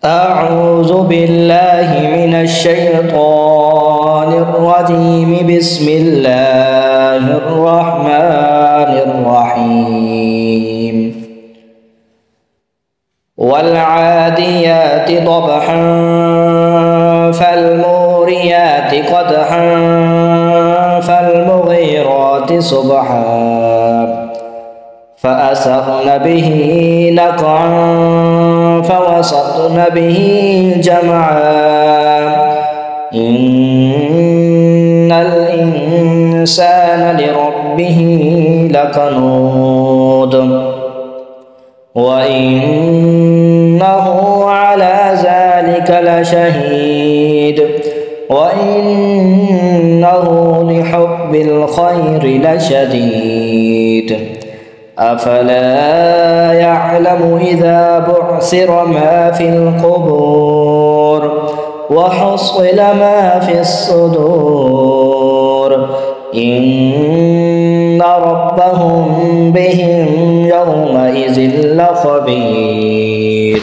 أعوذ بالله من الشيطان الرجيم. بسم الله الرحمن الرحيم. والعاديات ضبحا فالموريات قدحا فالمغيرات صبحا فأثرن به نقعا فوسطن به جمعا إن الإنسان لربه لكنود وإنه على ذلك لشهيد وإنه لحب الخير لشديد أفلا يعلم إذا بعثر ما في القبور وحصل ما في الصدور إن ربهم بهم يومئذ لخبير.